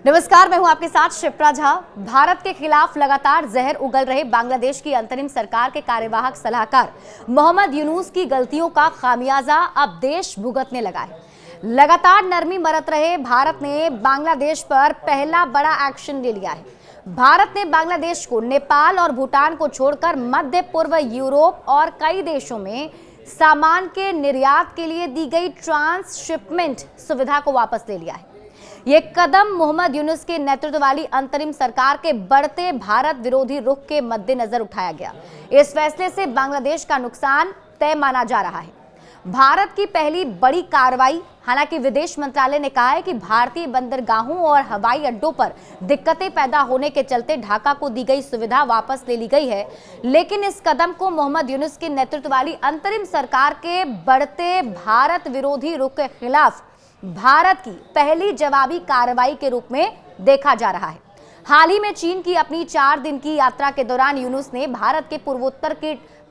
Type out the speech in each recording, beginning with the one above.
नमस्कार, मैं हूं आपके साथ शिप्रा झा। भारत के खिलाफ लगातार जहर उगल रहे बांग्लादेश की अंतरिम सरकार के कार्यवाहक सलाहकार मोहम्मद यूनुस की गलतियों का खामियाजा अब देश भुगतने लगा है। लगातार नरमी बरत रहे भारत ने बांग्लादेश पर पहला बड़ा एक्शन ले लिया है। भारत ने बांग्लादेश को नेपाल और भूटान को छोड़कर मध्य पूर्व, यूरोप और कई देशों में सामान के निर्यात के लिए दी गई ट्रांसशिपमेंट सुविधा को वापस ले लिया है। ये कदम मोहम्मद यूनुस के नेतृत्व वाली अंतरिम सरकार के बढ़ते भारत विरोधी रुख के मद्देनजर उठाया गया। इस फैसले से बांग्लादेश का नुकसान तय माना जा रहा है। भारत की पहली बड़ी कार्रवाई। हालांकि विदेश मंत्रालय ने कहा है कि भारतीय बंदरगाहों और हवाई अड्डों पर दिक्कतें पैदा होने के चलते ढाका को दी गई सुविधा वापस ले ली गई है, लेकिन इस कदम को मोहम्मद यूनुस के नेतृत्व वाली अंतरिम सरकार के बढ़ते भारत विरोधी रुख के खिलाफ भारत की पहली जवाबी कार्रवाई के रूप में देखा जा रहा है। हाल ही में चीन की अपनी 4 दिन की यात्रा के दौरान यूनुस ने भारत के पूर्वोत्तर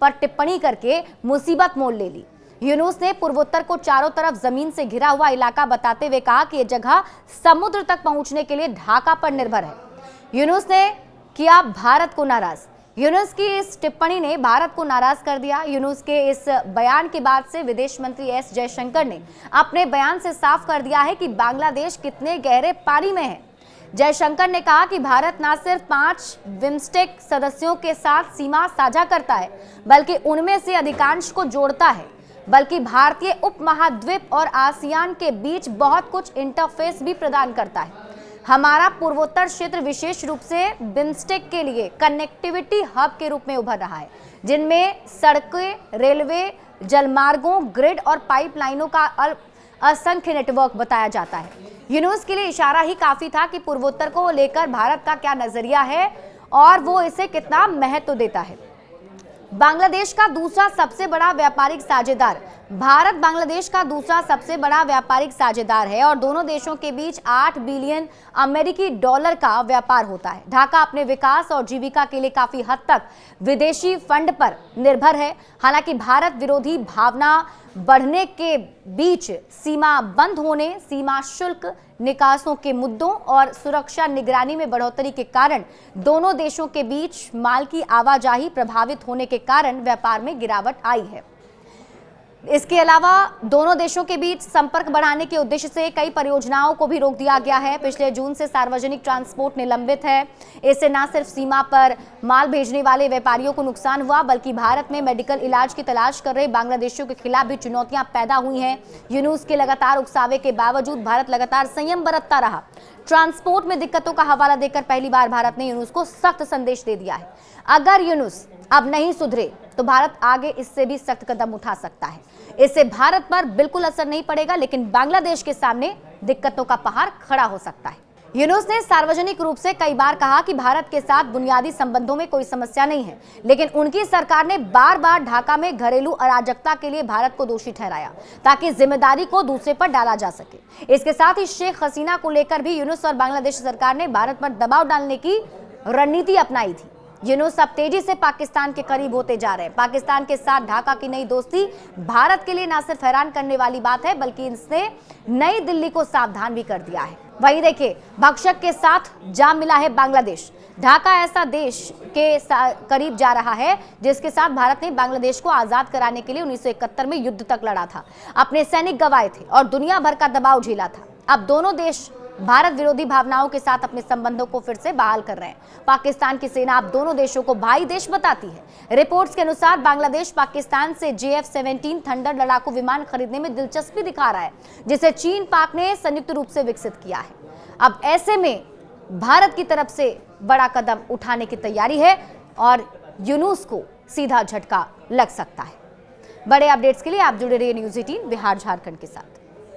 पर टिप्पणी करके मुसीबत मोल ले ली। यूनुस ने पूर्वोत्तर को चारों तरफ जमीन से घिरा हुआ इलाका बताते हुए कहा कि यह जगह समुद्र तक पहुंचने के लिए ढाका पर निर्भर है। यूनुस ने किया भारत को नाराज। यूनुस की इस टिप्पणी ने भारत को नाराज कर दिया। यूनुस के इस बयान के बाद से विदेश मंत्री एस जयशंकर ने अपने बयान से साफ कर दिया है कि बांग्लादेश कितने गहरे पानी में है। जयशंकर ने कहा कि भारत न सिर्फ 5 बिम्स्टेक सदस्यों के साथ सीमा साझा करता है, बल्कि उनमें से अधिकांश को जोड़ता है, बल्कि भारतीय उपमहाद्वीप और आसियान के बीच बहुत कुछ इंटरफेस भी प्रदान करता है। हमारा पूर्वोत्तर क्षेत्र विशेष रूप से बिम्स्टेक के लिए कनेक्टिविटी हब के रूप में उभर रहा है, जिनमें सड़कें, रेलवे, जलमार्गों, ग्रिड और पाइपलाइनों का असंख्य नेटवर्क बताया जाता है। यूनुस के लिए इशारा ही काफी था कि पूर्वोत्तर को लेकर भारत का क्या नजरिया है और वो इसे कितना महत्व देता है। बांग्लादेश का दूसरा सबसे बड़ा व्यापारिक साझेदार। भारत बांग्लादेश का दूसरा सबसे बड़ा व्यापारिक साझेदार है और दोनों देशों के बीच 8 बिलियन अमेरिकी डॉलर का व्यापार होता है। ढाका अपने विकास और जीविका के लिए काफी हद तक विदेशी फंड पर निर्भर है। हालांकि भारत विरोधी भावना बढ़ने के बीच सीमा बंद होने, सीमा शुल्क, निकासों के मुद्दों और सुरक्षा निगरानी में बढ़ोतरी के कारण दोनों देशों के बीच माल की आवाजाही प्रभावित होने के कारण व्यापार में गिरावट आई है। इसके अलावा दोनों देशों के बीच संपर्क बढ़ाने के उद्देश्य से कई परियोजनाओं को भी रोक दिया गया है। पिछले जून से सार्वजनिक ट्रांसपोर्ट निलंबित है। इससे न सिर्फ सीमा पर माल भेजने वाले व्यापारियों को नुकसान हुआ, बल्कि भारत में मेडिकल इलाज की तलाश कर रहे बांग्लादेशियों के खिलाफ भी चुनौतियां पैदा हुई हैं। यूनुस के लगातार उकसावे के बावजूद भारत लगातार संयम बरतता रहा। ट्रांसपोर्ट में दिक्कतों का हवाला देकर पहली बार भारत ने यूनुस को सख्त संदेश दे दिया है। अगर यूनुस अब नहीं सुधरे तो भारत आगे इससे भी सख्त कदम उठा सकता है। इससे भारत पर बिल्कुल असर नहीं पड़ेगा, लेकिन बांग्लादेश के सामने दिक्कतों का पहाड़ खड़ा हो सकता है। यूनुस ने सार्वजनिक रूप से कई बार कहा कि भारत के साथ बुनियादी संबंधों में कोई समस्या नहीं है, लेकिन उनकी सरकार ने बार बार ढाका में घरेलू अराजकता के लिए भारत को दोषी ठहराया ताकि जिम्मेदारी को दूसरे पर डाला जा सके। इसके साथ ही शेख हसीना को लेकर भी यूनुस और बांग्लादेश सरकार ने भारत पर दबाव डालने की रणनीति अपनाई थी। यूनुस अब तेजी से पाकिस्तान के करीब होते जा रहे हैं। पाकिस्तान के साथ ढाका की नई दोस्ती भारत के लिए न सिर्फ हैरान करने वाली बात है, बल्कि इसने नई दिल्ली को सावधान भी कर दिया है। वहीं देखिए, भक्षक के साथ जा मिला है बांग्लादेश। ढाका ऐसा देश के करीब जा रहा है जिसके साथ भारत ने बांग्लादेश को आजाद कराने के लिए 1971 में युद्ध तक लड़ा था, अपने सैनिक गंवाए थे और दुनिया भर का दबाव झेला था। अब दोनों देश भारत विरोधी भावनाओं के साथ अपने संबंधों को फिर से बहाल कर रहे हैं। पाकिस्तान की सेना अब दोनों देशों को भाई देश बताती है। रिपोर्ट्स के अनुसार बांग्लादेश पाकिस्तान से JF-17 थंडर लड़ाकू विमान खरीदने में दिलचस्पी दिखा रहा है, जिसे चीन पाक ने संयुक्त रूप से विकसित किया है। अब ऐसे में भारत की तरफ से बड़ा कदम उठाने की तैयारी है और यूनुस को सीधा झटका लग सकता है। बड़े अपडेट्स के लिए आप जुड़े रहिए न्यूज़ 18 बिहार झारखंड के साथ।